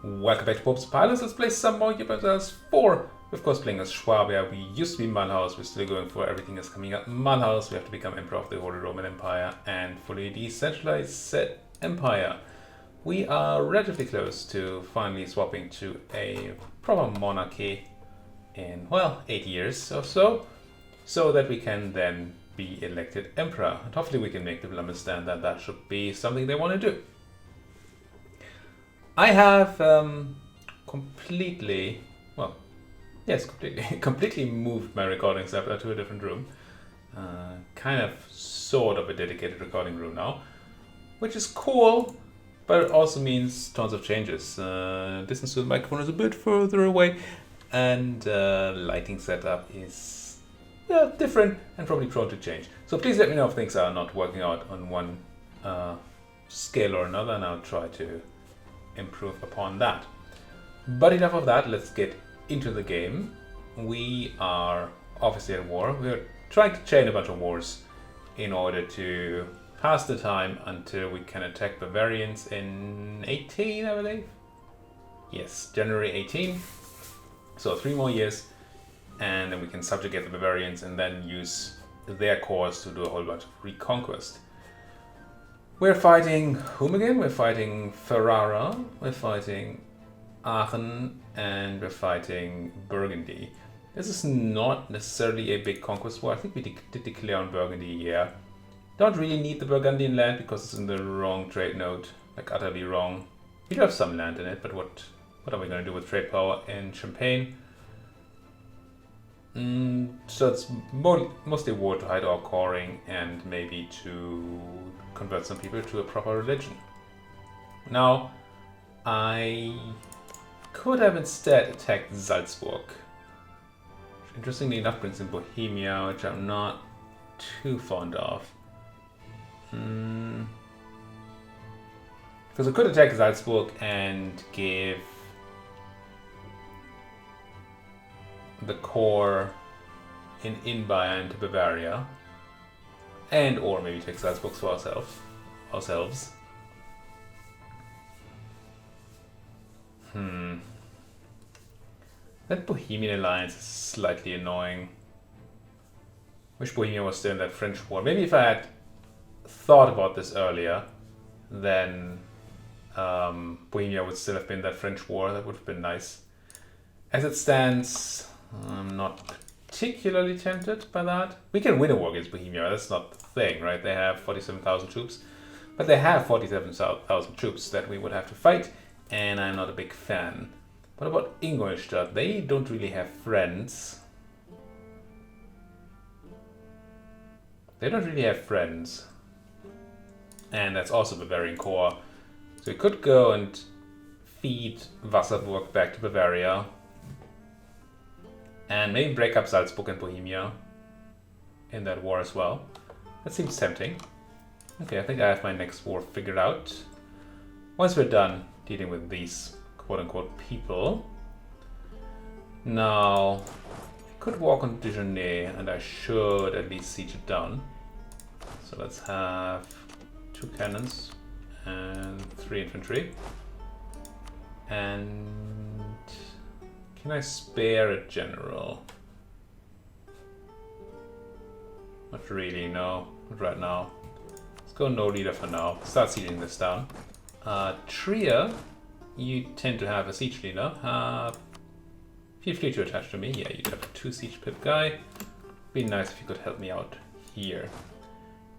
Welcome back to Pope's Pilots. Let's play some more Europa Universalis IV. Of course, playing as Swabia. We used to be Mulhouse. We're still going for everything that's coming up. Mulhouse. We have to become Emperor of the Holy Roman Empire and fully decentralized said empire. We are relatively close to finally swapping to a proper monarchy in, well, 8 years or so that we can then be elected Emperor. And hopefully we can make people understand that that should be something they want to do. I have completely moved my recording setup to a different room. Sort of a dedicated recording room now, which is cool, but it also means tons of changes. Distance to the microphone is a bit further away, and lighting setup is different and probably prone to change. So please let me know if things are not working out on one scale or another, and I'll try to improve upon that. But enough of that, let's get into the game. We are obviously at war. We're trying to chain a bunch of wars in order to pass the time until we can attack Bavarians in 18, I believe. Yes, January 18. So 3 more years, and then we can subjugate the Bavarians and then use their cores to do a whole bunch of reconquest. We're fighting whom again? We're fighting Ferrara, we're fighting Aachen, and we're fighting Burgundy. This is not necessarily a big conquest war. I think we did declare on Burgundy, yeah. Don't really need the Burgundian land because it's in the wrong trade node, like utterly wrong. We do have some land in it, but what are we going to do with trade power in Champagne? So it's mostly war to hide our coring and maybe to convert some people to a proper religion. Now, I could have instead attacked Salzburg. Which, interestingly enough, brings in Bohemia, which I'm not too fond of. Because I could attack Salzburg and give the core in Bayern to Bavaria, and or maybe take Salzburg for ourselves. That Bohemian alliance is slightly annoying. Wish Bohemia was still in that French war. Maybe if I had thought about this earlier, then Bohemia would still have been that French war. That would have been nice. As it stands, I'm not particularly tempted by that. We can win a war against Bohemia, that's not the thing, right? They have 47,000 troops, but they have 47,000 troops that we would have to fight, and I'm not a big fan. What about Ingolstadt? They don't really have friends. And that's also Bavarian core. So we could go and feed Wasserburg back to Bavaria. And maybe break up Salzburg and Bohemia in that war as well. That seems tempting. Okay, I think I have my next war figured out. Once we're done dealing with these quote-unquote people. Now, I could walk on Dijonais, and I should at least siege it down. So let's have 2 cannons and 3 infantry. And can I spare a general? Not really, no. Not right now. Let's go no leader for now. Start sieging this down. Trier, you tend to have a siege leader. Feel free to attach to me. Yeah, you have a 2 siege pip guy. Be nice if you could help me out here.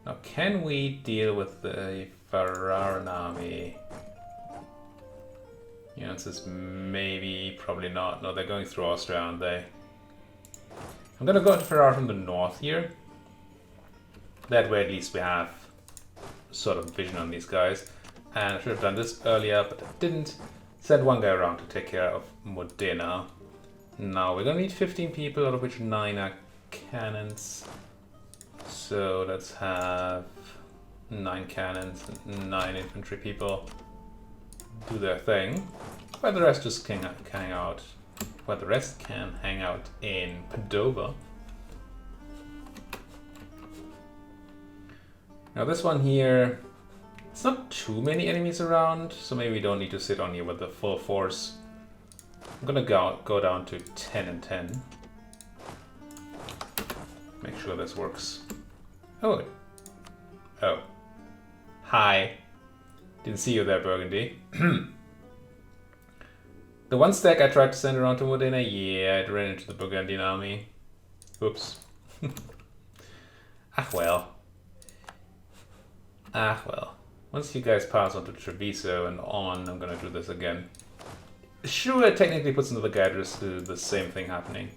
Now, can we deal with the Ferraran army? The answer is maybe, probably not. No, they're going through Austria, aren't they? I'm gonna go to Ferrara from the north here. That way at least we have sort of vision on these guys. And I should have done this earlier, but I didn't. Send 1 guy around to take care of Modena. Now we're gonna need 15 people, out of which 9 are cannons. So let's have 9 cannons and 9 infantry people do their thing, while the rest just can hang out. While the rest can hang out in Padova. Now this one here It's not too many enemies around, so maybe we don't need to sit on here with the full force. I'm gonna go down to 10 and 10. Make sure this works. Oh. Oh. Hi. Didn't see you there, Burgundy. The one stack I tried to send around to Modena, yeah, it ran into the Burgundian army. Oops. Ah well. Ah well. Once you guys pass on to Treviso and on, I'm gonna do this again. Sure, it technically puts another guy to the same thing happening.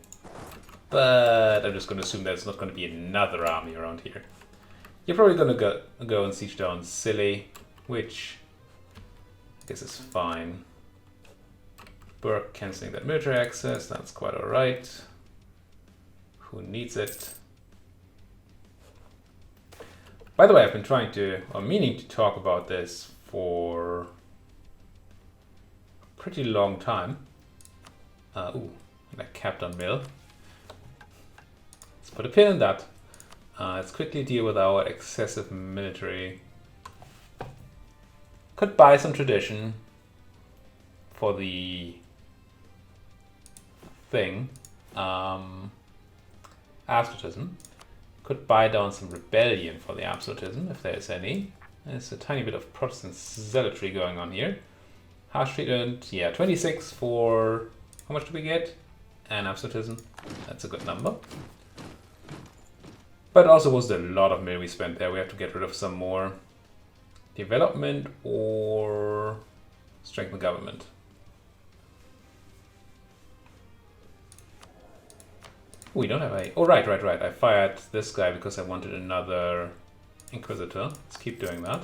But I'm just gonna assume there's not gonna be another army around here. You're probably gonna go and siege down Scilly, which I guess is fine. Burke cancelling that military access, that's quite alright. Who needs it? By the way, I've been trying to, or meaning to talk about this for a pretty long time. Ooh, that capped on mill. Let's put a pin in that. Let's quickly deal with our excessive military. Could buy some tradition for the thing. Absolutism. Could buy down some rebellion for the absolutism, if there's any. There's a tiny bit of Protestant zealotry going on here. Harsh treatment, yeah, 26 for... How much do we get? And absolutism. That's a good number. But also was a lot of mill we spent there. We have to get rid of some more. Development or strengthen government. We don't have a... Oh, right. I fired this guy because I wanted another Inquisitor. Let's keep doing that.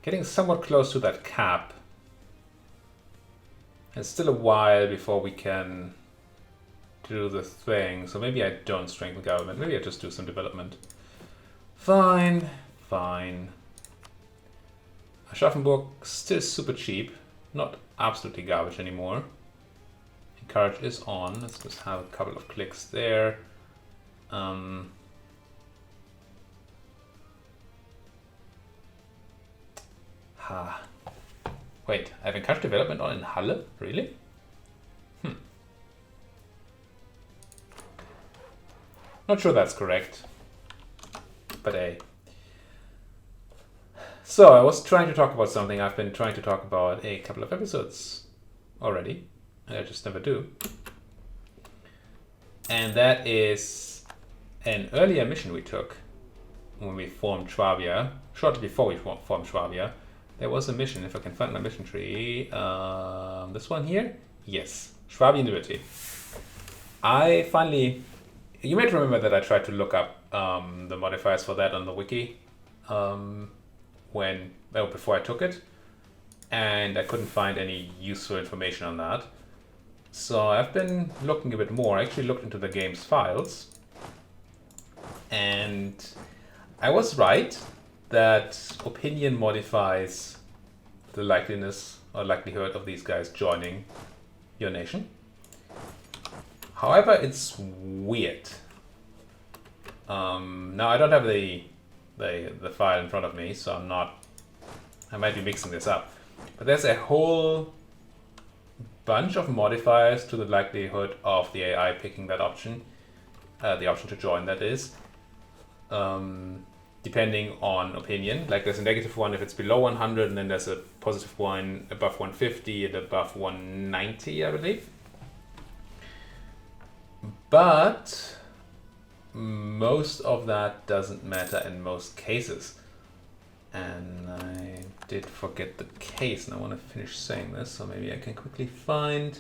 Getting somewhat close to that cap. It's still a while before we can do the thing, so maybe I don't strengthen government. Maybe I just do some development. Fine. Aschaffenburg still super cheap, not absolutely garbage anymore. Encourage is on. Let's just have a couple of clicks there. Wait, I have encouraged development on in Halle? Really? Not sure that's correct. But hey. So, I was trying to talk about something I've been trying to talk about a couple of episodes already, and I just never do. And that is an earlier mission we took when we formed Schwabia, shortly before we formed Schwabia. There was a mission, if I can find my mission tree. This one here? Yes, Schwabian Liberty. I finally... You might remember that I tried to look up the modifiers for that on the wiki. Before I took it, and I couldn't find any useful information on that. So I've been looking a bit more. I actually looked into the game's files, and I was right that opinion modifies the likeliness or likelihood of these guys joining your nation. However, it's weird. Now I don't have the file in front of me, so I might be mixing this up. But there's a whole bunch of modifiers to the likelihood of the AI picking that option, the option to join, that is, depending on opinion. Like there's a negative one if it's below 100, and then there's a positive one above 150 and above 190, I believe. But most of that doesn't matter in most cases. And I did forget the case, and I want to finish saying this, so maybe I can quickly find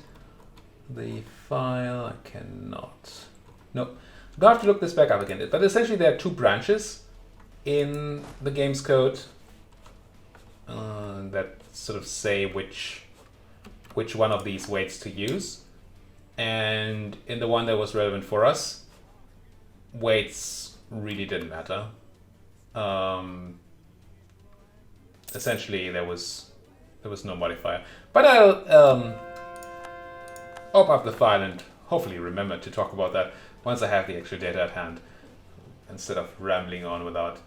the file. I cannot. No, I'm gonna have to look this back up again. But essentially there are two branches in the game's code that sort of say which one of these weights to use. And in the one that was relevant for us, weights really didn't matter. Essentially, there was no modifier. But I'll open up the file and hopefully remember to talk about that. once I have the actual data at hand, instead of rambling on without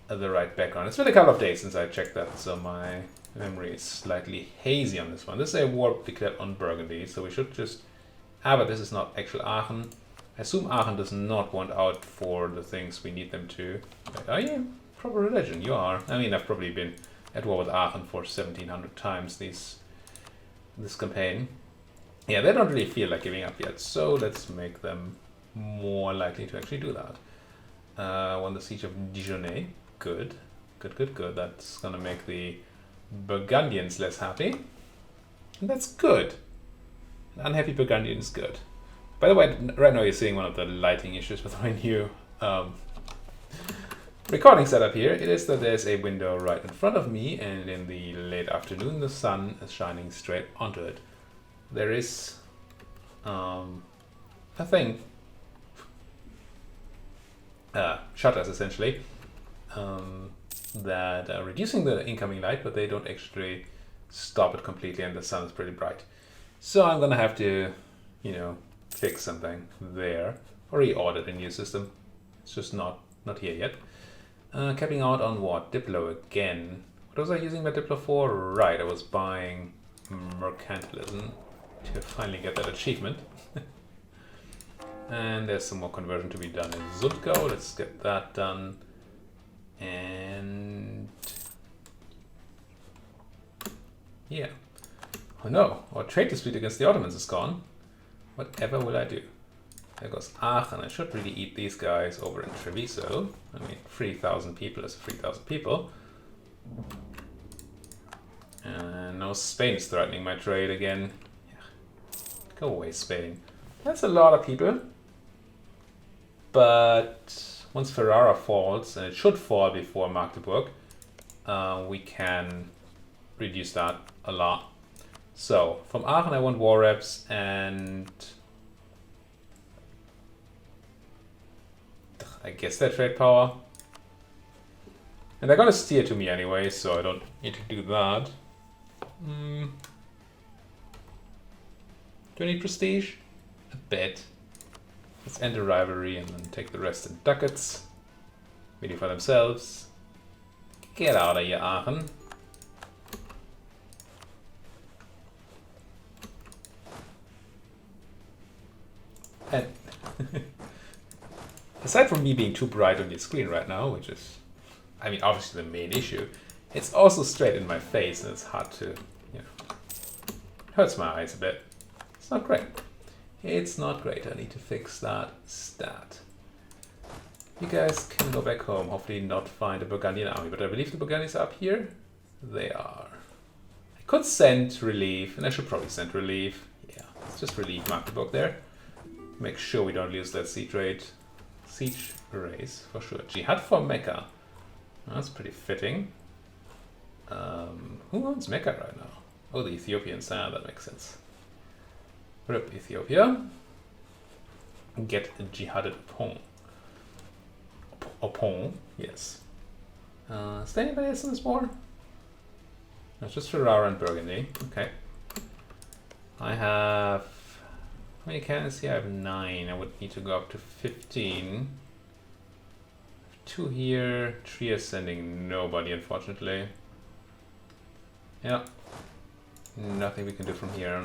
the right background. It's been a couple of days since I checked that, so my memory is slightly hazy on this one. This is a war declared on Burgundy, so we should just... but this is not actual Aachen. I assume Aachen does not want out for the things we need them to. Are you proper religion? You are. I mean, I've probably been at war with Aachen for 1700 times this campaign. Yeah, they don't really feel like giving up yet, so let's make them more likely to actually do that. Won the siege of Dijonais. Good. Good. That's gonna make the Burgundians less happy. And that's good. An unhappy Burgundian is good. By the way, right now you're seeing one of the lighting issues with my new recording setup here. It is that there's a window right in front of me, and in the late afternoon the sun is shining straight onto it. There is a thing, shutters essentially, that are reducing the incoming light, but they don't actually stop it completely, and the sun is pretty bright. So I'm gonna have to, fix something there, or reorder the new system. It's just not here yet. Capping out on what? Diplo again. What was I using my Diplo for? Right, I was buying mercantilism to finally get that achievement. And there's some more conversion to be done in Zutgau. Let's get that done. And yeah. Oh no, our trade dispute against the Ottomans is gone. Whatever will I do? There goes Aachen. I should really eat these guys over in Treviso. I mean, 3,000 people is 3,000 people. And now Spain is threatening my trade again. Yeah. Go away, Spain. That's a lot of people. But once Ferrara falls, and it should fall before Magdeburg, we can reduce that a lot. So, from Aachen I want war reps, and I guess they're trade power. And they're gonna steer to me anyway, so I don't need to do that. Do I need prestige? A bit. Let's end the rivalry and then take the rest in ducats. Waiting for themselves. Get out of here, Aachen. And aside from me being too bright on the screen right now, which is, I mean, obviously the main issue, it's also straight in my face and it's hard to, hurts my eyes a bit. It's not great. It's not great. I need to fix that stat. You guys can go back home, hopefully not find a Burgundian army, but I believe the Burgundians are up here. They are. I could send relief, and I should probably send relief. Yeah, let's just relieve Magdeburg there. Make sure we don't lose that siege race for sure. Jihad for Mecca. That's pretty fitting. Who owns Mecca right now? Oh, the Ethiopians. That makes sense. Rip Ethiopia. Get jihaded upon. Yes. Is there anybody else in this war? No, it's just Ferrara and Burgundy. Okay. I have... How many cannons here? I have 9. I would need to go up to 15. 2 here. Trier sending nobody, unfortunately. Yeah. Nothing we can do from here.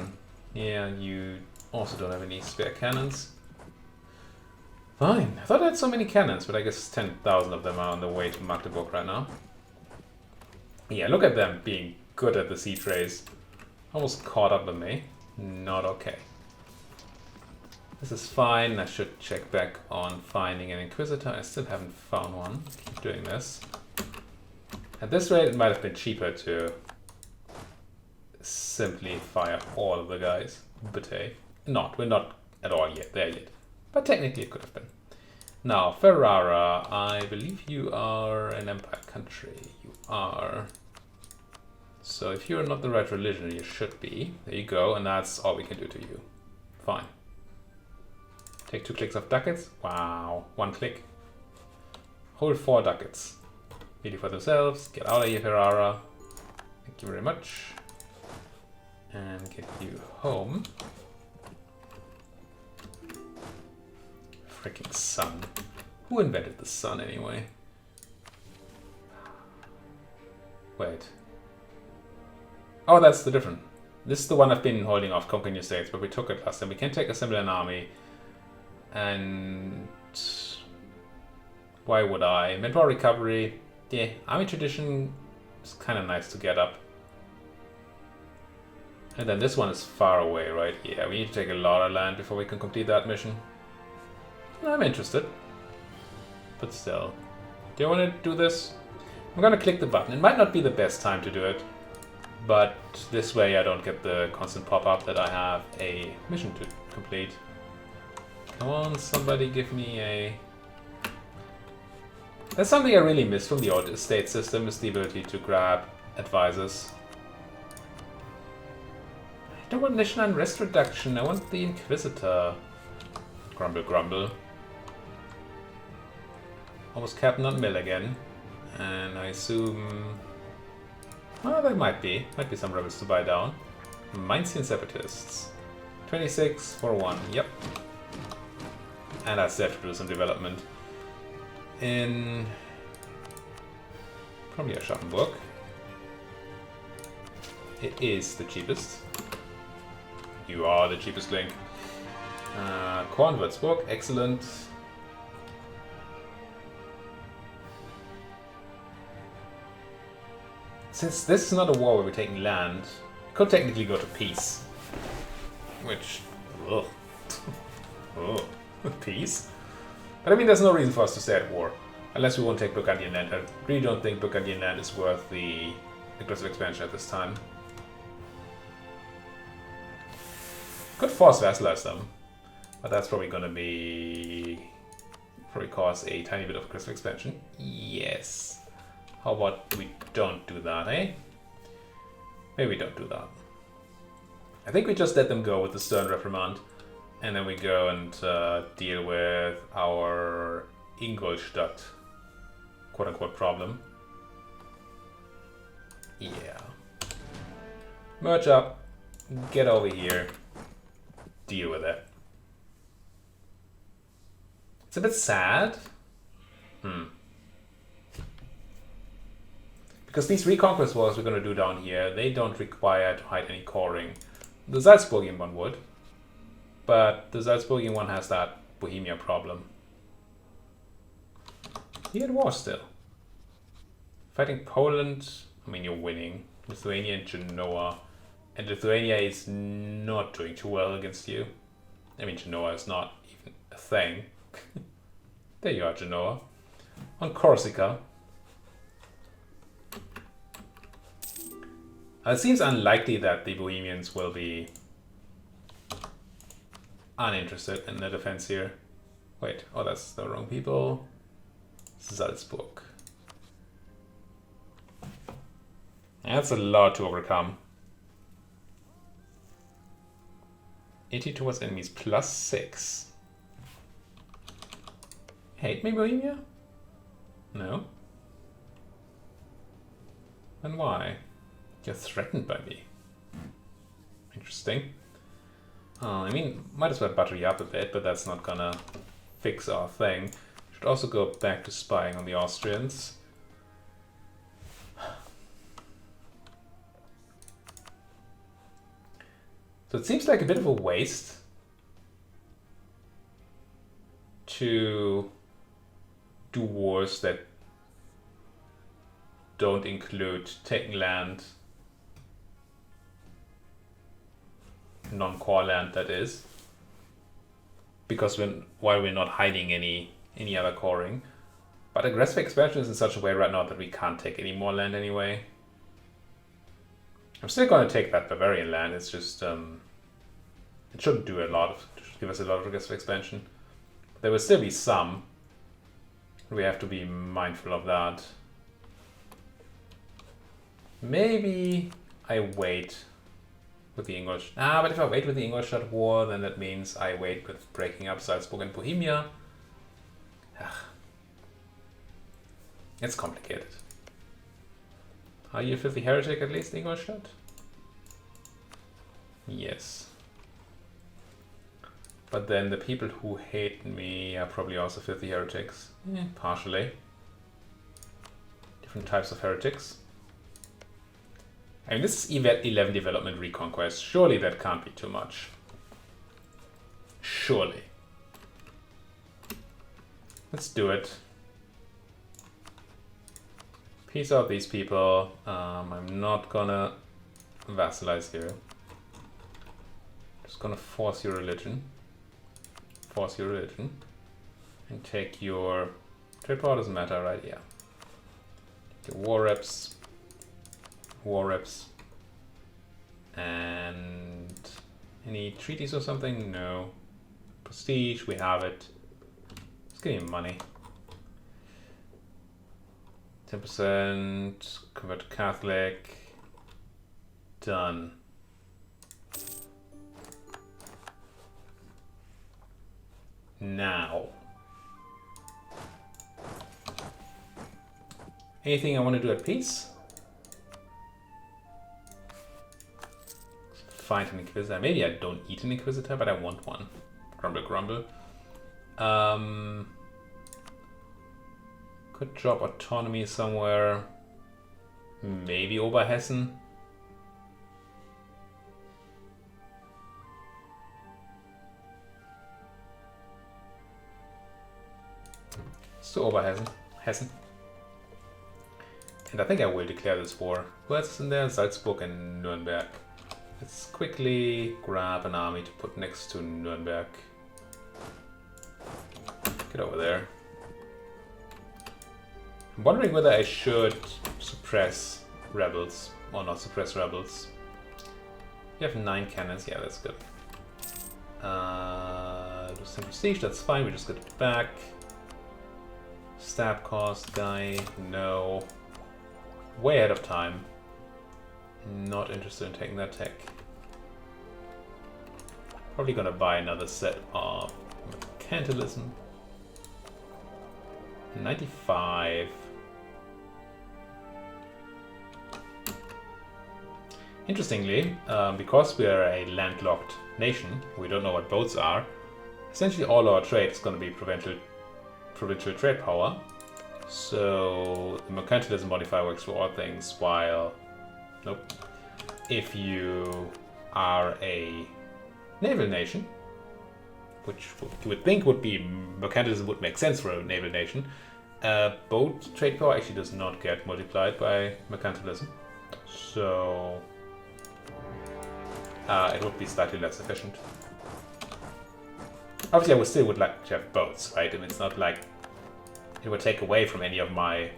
Yeah, you also don't have any spare cannons. Fine. I thought I had so many cannons, but I guess 10,000 of them are on the way to Magdeburg right now. Yeah, look at them being good at the siege race. Almost caught up with me. Not okay. This is fine. I should check back on finding an Inquisitor. I still haven't found one. Keep doing this. At this rate, it might have been cheaper to simply fire all of the guys. But hey, we're not at all yet there yet. But technically it could have been. Now, Ferrara, I believe you are an empire country. You are. So if you're not the right religion, you should be. There you go, and that's all we can do to you. Fine. Take 2 clicks of ducats. Wow, 1 click. Hold 4 ducats. Really for themselves. Get out of here, Ferrara. Thank you very much. And get you home. Freaking sun. Who invented the sun anyway? Wait. Oh, that's the different. This is the one I've been holding off, conquering new states, but we took it last time. We can take assemble an army. And why would I? Inventory recovery. Yeah, army tradition is kind of nice to get up. And then this one is far away, right? Yeah, we need to take a lot of land before we can complete that mission. I'm interested. But still. Do you want to do this? I'm gonna click the button. It might not be the best time to do it, but this way I don't get the constant pop-up that I have a mission to complete. Come on, somebody give me a... That's something I really miss from the old estate system, is the ability to grab advisors. I don't want national unrest reduction, I want the Inquisitor. Grumble, grumble. Almost Captain on Mill again. And I assume... Well, there might be some rebels to buy down. Mainzian Separatists. 26 for 1, yep. And I still have to do some development. In... probably Aschaffenburg. It is the cheapest. You are the cheapest link. Kornwürzburg, excellent. Since this is not a war where we're taking land, we could technically go to peace. Which... ugh. Oh, peace? But I mean, there's no reason for us to stay at war. Unless we won't take Burgundian land. I really don't think Burgundian land is worth the aggressive expansion at this time. Could force vassalize them. But that's probably gonna be... probably cause a tiny bit of aggressive expansion. Yes. How about we don't do that, eh? Maybe we don't do that. I think we just let them go with the stern reprimand. And then we go and deal with our Ingolstadt quote-unquote problem. Yeah. Merge up. Get over here. Deal with it. It's a bit sad. Because these reconquest wars we're going to do down here, they don't require to hide any coring. The Salzburgian one would. But the Salzburgian one has that Bohemia problem. You're at war still. Fighting Poland, I mean, you're winning. Lithuania and Genoa. And Lithuania is not doing too well against you. I mean, Genoa is not even a thing. There you are, Genoa. On Corsica. It seems unlikely that the Bohemians will be uninterested in the defense here. Wait, oh, that's the wrong people. Salzburg. That's a lot to overcome. 80 towards enemies plus 6. Hate me, Bohemia? No. Then why? You're threatened by me. Interesting. I mean, might as well butter you up a bit, but that's not gonna fix our thing. Should also go back to spying on the Austrians. So it seems like a bit of a waste to do wars that don't include taking land, non-core land that is, because while we're not hiding any other coring. But aggressive expansion is in such a way right now that we can't take any more land anyway. I'm still going to take that Bavarian land. It's just it shouldn't do a lot of give us a lot of aggressive expansion. There will still be some. We have to be mindful of that. Maybe I wait with the English. But if I wait with the Ingolstadt War, then that means I wait with breaking up Salzburg and Bohemia. It's complicated. Are you a filthy heretic at least, Ingolstadt? Yes. But then the people who hate me are probably also filthy heretics. Partially. Different types of heretics. I mean, this is 11 development reconquest. Surely that can't be too much. Surely. Let's do it. Peace out these people. I'm not gonna vassalize here. Just gonna force your religion. Force your religion. And take your... Trade power doesn't matter, right? Yeah. Your war reps. War reps. And... Any treaties or something? No. Prestige, we have it. Let's give him money. 10%, convert to Catholic. Done. Now. Anything I want to do at peace? Find an Inquisitor. Maybe I don't eat an Inquisitor, but I want one. Grumble, grumble. Could drop autonomy somewhere. Maybe Oberhessen. So Oberhessen. Hessen. And I think I will declare this war. Who else is in there? Salzburg and Nuremberg. Let's quickly grab an army to put next to Nuremberg. Get over there. I'm wondering whether I should suppress rebels or not suppress rebels. You have 9 cannons, yeah, that's good. Do some prestige, that's fine, we just get it back. Stab cost guy, no. Way ahead of time. Not interested in taking that tech. Probably gonna buy another set of mercantilism. 95. Interestingly, because we are a landlocked nation, we don't know what boats are. Essentially, all our trade is going to be provincial trade power. So the mercantilism modifier works for all things, while nope. If you are a naval nation, which you would think would be mercantilism would make sense for a naval nation, boat trade power actually does not get multiplied by mercantilism. So it would be slightly less efficient. Obviously, I still would like to have boats, right? I mean, it's not like it would take away from any of my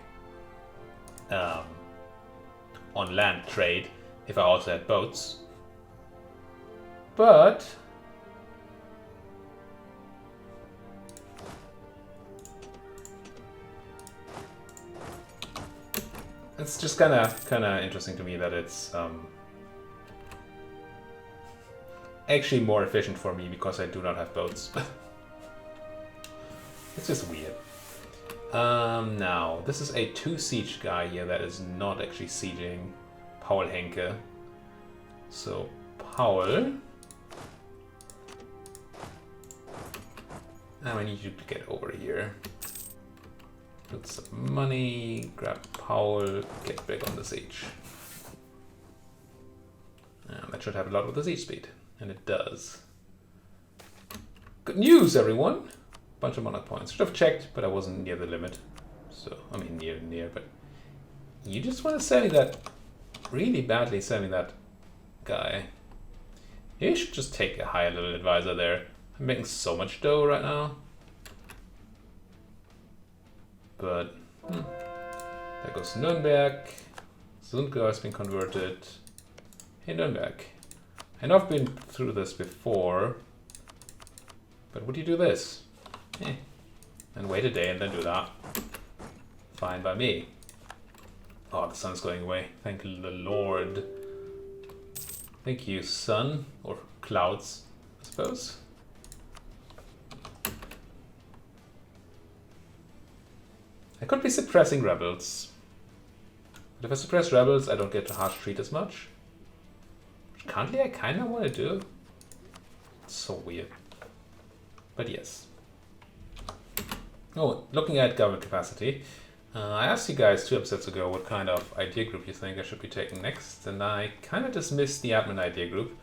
on land trade if I also had boats. But it's just kind of interesting to me that it's actually more efficient for me because I do not have boats. It's just weird. Now, this is a 2 siege guy here that is not actually sieging Paul Henke. So, Paul. Now I need you to get over here. Put some money, grab Paul, get back on the siege. That should have a lot with the siege speed. And it does. Good news, everyone! Bunch of monarch points. Should have checked, but I wasn't near the limit. So, I mean, near, but... You just want to sell me that... Really badly sell me that guy. You should just take a higher level advisor there. I'm making so much dough right now. But... There goes Nuremberg. Sundgau has been converted. Hey, Nuremberg. I know I've been through this before, but would you do this? And wait a day and then do that. Fine by me. Oh, the sun's going away. Thank the Lord. Thank you, sun. Or clouds, I suppose. I could be suppressing rebels. But if I suppress rebels, I don't get to harsh treat as much. Which currently I kind of want to do. It's so weird. But yes. Oh, looking at government capacity, I asked you guys 2 episodes ago what kind of idea group you think I should be taking next, and I kind of dismissed the admin idea group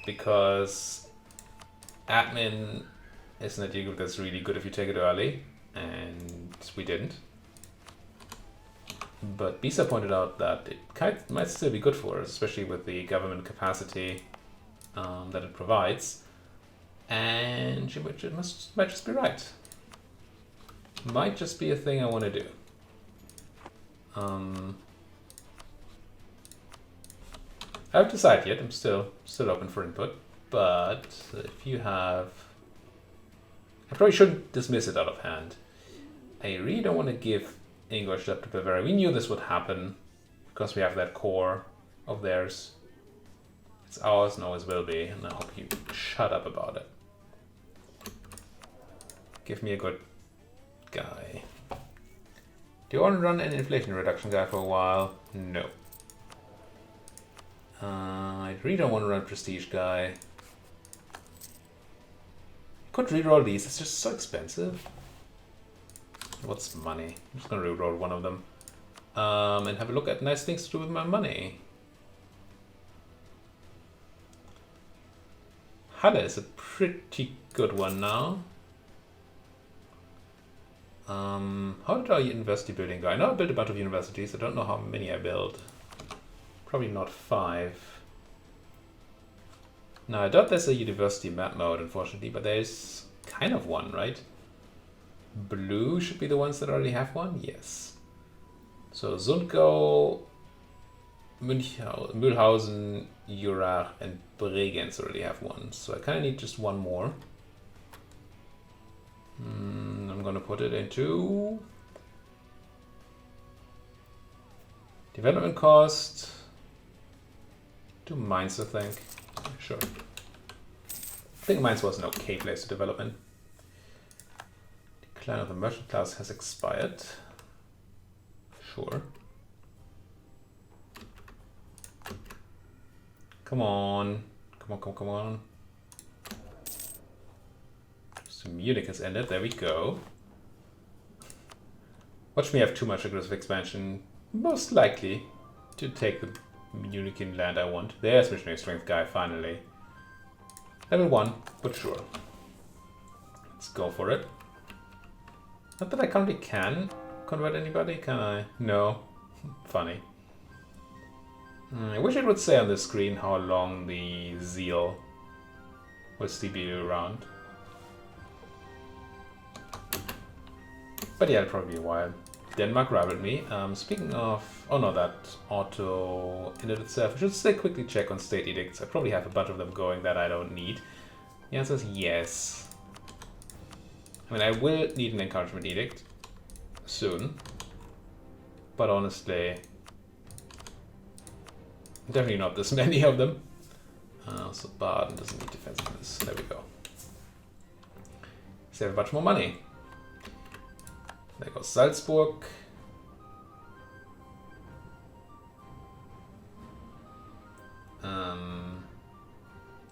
because admin is an idea group that's really good if you take it early, and we didn't. But Bisa pointed out that it might still be good for us, especially with the government capacity that it provides, and she might just be right. Might just be a thing I want to do. I haven't decided yet. I'm still open for input. But if you have, I probably shouldn't dismiss it out of hand. I really don't want to give English up to Bavaria. We knew this would happen because we have that core of theirs. It's ours and always will be. And I hope you shut up about it. Give me a good guy. Do you want to run an inflation reduction guy for a while? No. I really don't want to run prestige guy. Could reroll these, it's just so expensive. What's money? I'm just gonna reroll one of them. And have a look at nice things to do with my money. Halle is a pretty good one now. How did our university building go? I know I built a bunch of universities. I don't know how many I built. Probably not 5. Now I doubt there's a university map mode, unfortunately, but there's kind of one, right? Blue should be the ones that already have one. Yes. So Sundgau, Mulhausen, Jurach, and Bregenz already have one. So I kind of need just one more. I'm gonna put it into development cost. Do Mainz, I think. Sure. I think Mainz was an okay place to develop in. Decline of the merchant class has expired. Sure. Come on. Come on. So Munich has ended. There we go. Watch me have too much aggressive expansion. Most likely to take the Munichian land I want. There's missionary strength guy, finally. Level 1, but sure. Let's go for it. Not that I currently can convert anybody, can I? No. Funny. I wish it would say on the screen how long the zeal will still be around. But yeah, it'll probably be a while. Denmark rivaled me. Speaking of... Oh no, that auto ended itself. I should say quickly check on state edicts. I probably have a bunch of them going that I don't need. The answer is yes. I mean, I will need an encouragement edict soon. But honestly, definitely not this many of them. So Baden doesn't need defensiveness. There we go. Save a bunch more money. There goes Salzburg.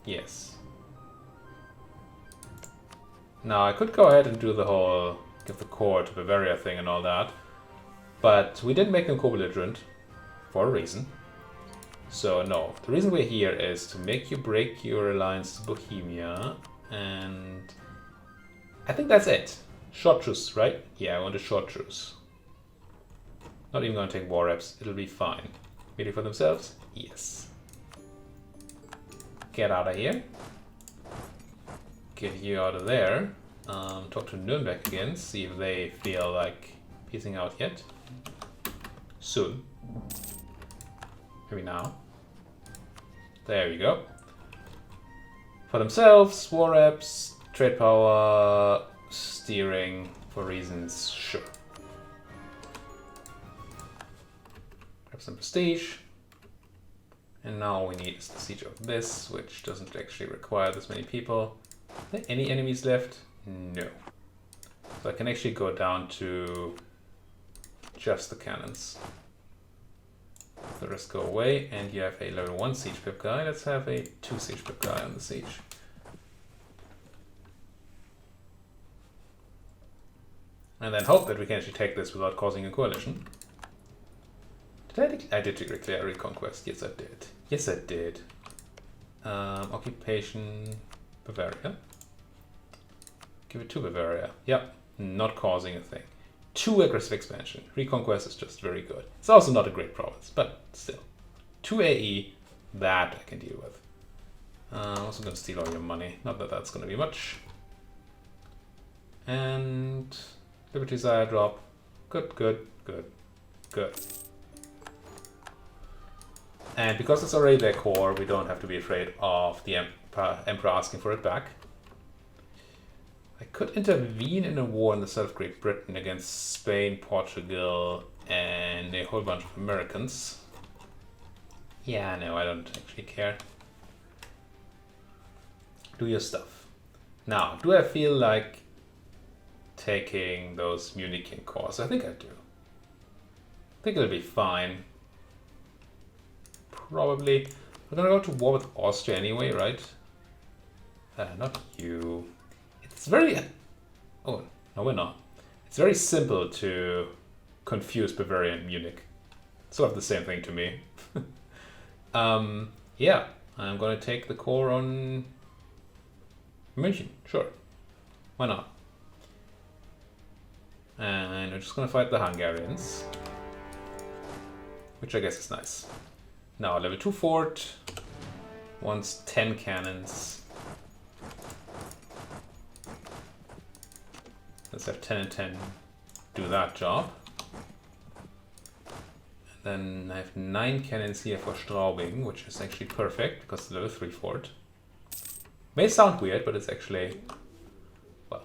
Yes. Now I could go ahead and do the whole give the core to Bavaria thing and all that, but we didn't make them co-belligerent for a reason. So no, the reason we're here is to make you break your alliance to Bohemia, and I think that's it. Short truce, right? Yeah, I want a short truce. Not even gonna take war reps, it'll be fine. Waiting for themselves? Yes. Get out of here. Get you out of there. Talk to Nuremberg again, see if they feel like piecing out yet. Soon. Maybe now. There we go. For themselves, war reps, trade power, steering for reasons, sure. Grab some prestige. And now all we need is the siege of this, which doesn't actually require this many people. Are there any enemies left? No. So I can actually go down to just the cannons. The rest go away, and you have a level 1 siege pip guy. Let's have a 2 siege pip guy on the siege. And then hope that we can actually take this without causing a coalition. I did declare a reconquest. Yes, I did. Yes, I did. Occupation Bavaria. Give it to Bavaria. Yep, not causing a thing. Too aggressive expansion. Reconquest is just very good. It's also not a great province, but still. 2 AE, that I can deal with. I'm also going to steal all your money. Not that that's going to be much. And Liberty Desire drop. Good, good, good, good. And because it's already their core, we don't have to be afraid of the Emperor asking for it back. I could intervene in a war in the south of Great Britain against Spain, Portugal, and a whole bunch of Americans. Yeah, no, I don't actually care. Do your stuff. Now, do I feel like taking those Munich cores? I think I do. I think it'll be fine. Probably. We're gonna go to war with Austria anyway, right? Not you. It's very... Oh, no we're not. It's very simple to confuse Bavaria and Munich. Sort of the same thing to me. Yeah, I'm gonna take the core on München, sure. Why not? And we're just gonna fight the Hungarians. Which I guess is nice. Now, level 2 fort wants 10 cannons. Let's have 10 and 10 do that job. And then I have 9 cannons here for Straubing, which is actually perfect because it's level 3 fort. May sound weird, but it's actually, well,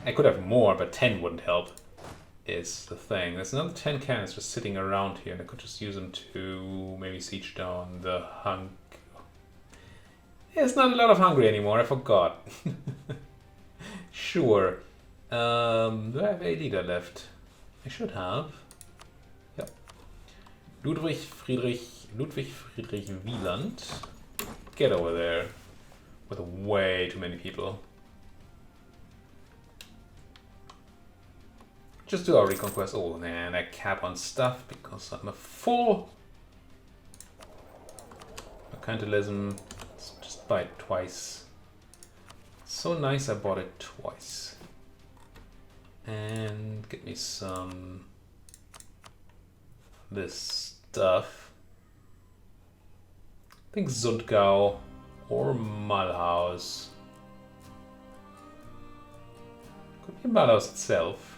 I could have more, but 10 wouldn't help. Is the thing. There's another 10 cannons just sitting around here, and I could just use them to maybe siege down the There's not a lot of Hungary anymore, I forgot. Sure. Do I have a leader left? I should have. Yep. Ludwig Friedrich Wieland. Get over there. With way too many people. Just do our reconquest. Oh man, I cap on stuff because I'm a fool. Mercantilism. Let's just buy it twice. So nice I bought it twice. And get me some this stuff. I think Zundgau or Mulhouse. Could be Mulhouse itself.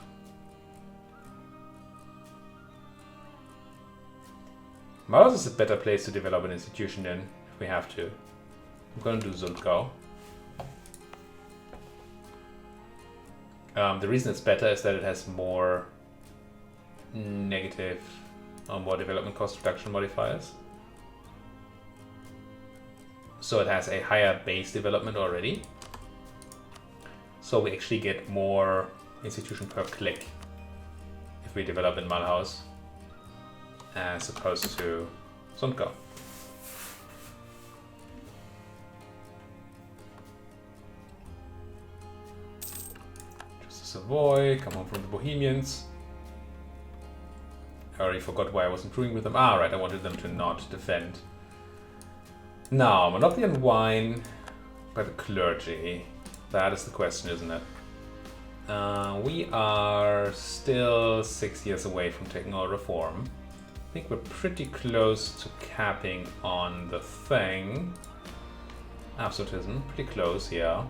Mulhouse is a better place to develop an institution in, if we have to. I'm gonna do Zundgau. The reason it's better is that it has more negative or more development cost reduction modifiers. So it has a higher base development already. So we actually get more institution per click if we develop in Mulhouse as opposed to Zundgau. Just a Savoy, come on from the Bohemians. I already forgot why I was improving with them. Ah, right, I wanted them to not defend. Now, monopoly on wine by the clergy. That is the question, isn't it? We are still 6 years away from taking our reform. I think we're pretty close to capping on the thing. Absolutism, pretty close, yeah.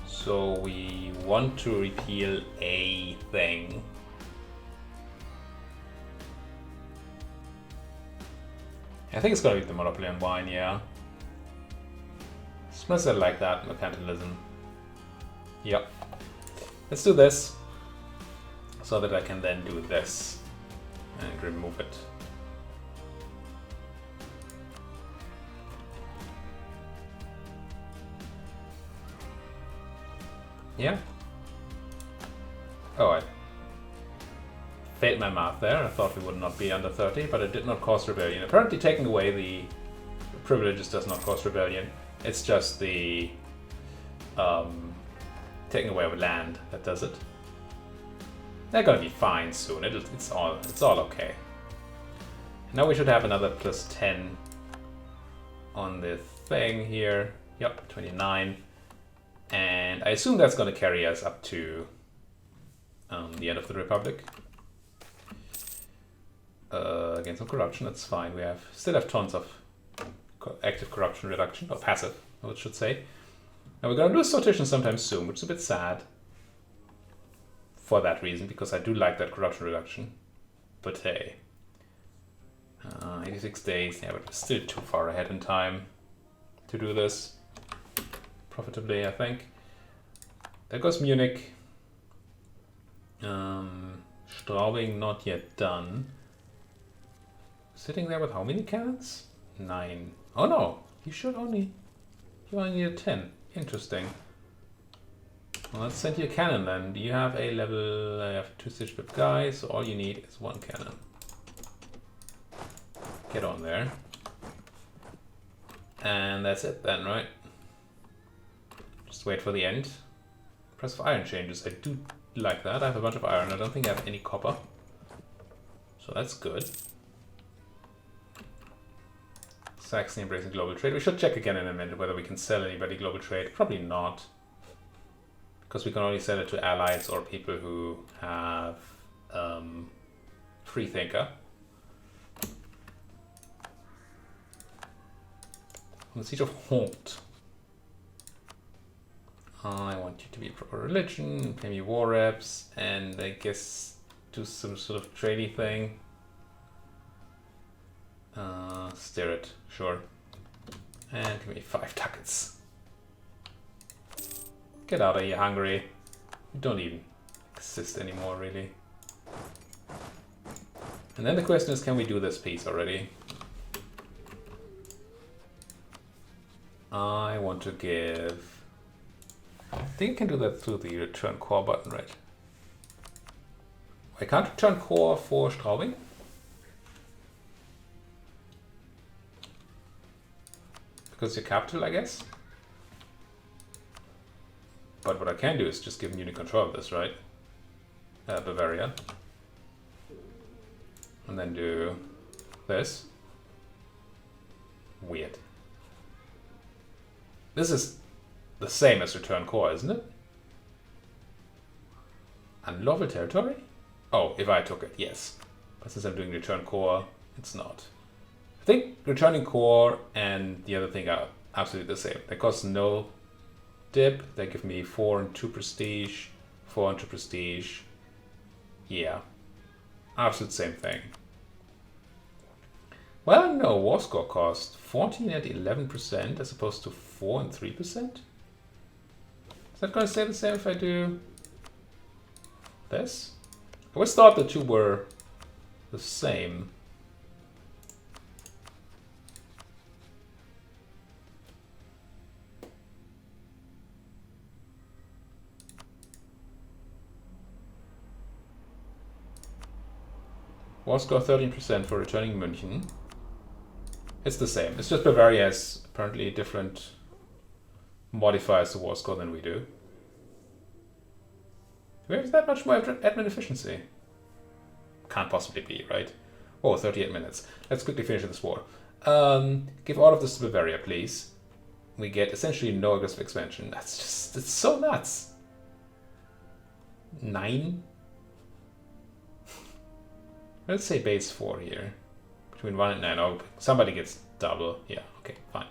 So we want to repeal a thing. I think it's gonna be the monopoly on wine, yeah. Smells like that, mercantilism. Yep. Let's do this so that I can then do this and remove it. Yeah. Oh, I failed my math there. I thought we would not be under 30, but it did not cause rebellion. Apparently taking away the privileges does not cause rebellion. It's just the taking away our land that does it. They're gonna be fine soon. It's all okay. Now we should have another plus 10 on the thing here. Yep, 29. And I assume that's gonna carry us up to the end of the Republic. Again, some corruption, that's fine. We still have tons of active corruption reduction, or passive, I should say. And we're gonna lose sortition sometime soon, which is a bit sad. For that reason, because I do like that corruption reduction. But hey. 86 days, yeah, but we're still too far ahead in time to do this profitably, I think. There goes Munich. Straubing not yet done. Sitting there with how many cannons? 9. Oh no, you only need 10. Interesting. Well, let's send you a cannon then. Do you have a level? I have 2 siege whip guys, so all you need is 1 cannon. Get on there. And that's it then, right? Just wait for the end. Press for iron changes. I do like that. I have a bunch of iron. I don't think I have any copper. So that's good. Saxony embracing global trade. We should check again in a minute whether we can sell anybody global trade. Probably not. Because we can only sell it to allies or people who have freethinker. On the Siege of Haunt. I want you to be a proper religion, pay me war reps, and I guess do some sort of tradey thing. Steer it, sure. And give me 5 ducats. Get out of here, Hungary. You don't even exist anymore, really. And then the question is, can we do this piece already? I want to give... I think I can do that through the return core button, right? I can't return core for Straubing? Because your capital, I guess? But what I can do is just give Munich control of this, right? Bavaria. And then do this. Weird. This is the same as return core, isn't it? Unlawful territory? Oh, if I took it, yes. But since I'm doing return core, it's not. I think returning core and the other thing are absolutely the same. They cost no dip. They give me 4 and 2 prestige, 4 and 2 prestige. Yeah, absolute same thing. Well, no, war score cost 14 and 11% as opposed to 4 and 3%. Is that going to stay the same if I do this? I always thought the two were the same. War score 13% for returning München. It's the same. It's just Bavaria has apparently different modifiers to war score than we do. Do we have that much more admin efficiency? Can't possibly be, right? Oh, 38 minutes. Let's quickly finish this war. Give all of this to Bavaria, please. We get essentially no aggressive expansion. That's just, it's so nuts. 9? Let's say base 4 here. Between 1 and 9. Oh, somebody gets double. Yeah, okay, fine.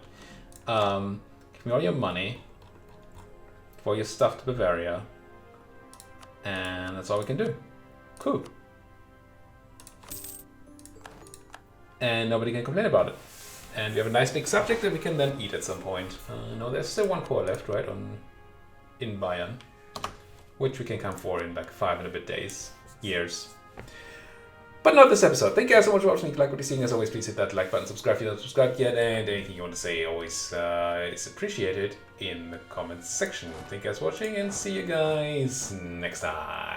Give me all your money. Give all your stuff to Bavaria. And that's all we can do. Cool. And nobody can complain about it. And we have a nice big subject that we can then eat at some point. No, there's still 1 core left, right? In Bayern. Which we can come for in like 5 and a bit days. Years. But not this episode. Thank you guys so much for watching. If you like what you're seeing, as always, please hit that like button, subscribe if you haven't subscribed yet, and anything you want to say always is appreciated in the comments section. Thank you guys for watching, and see you guys next time.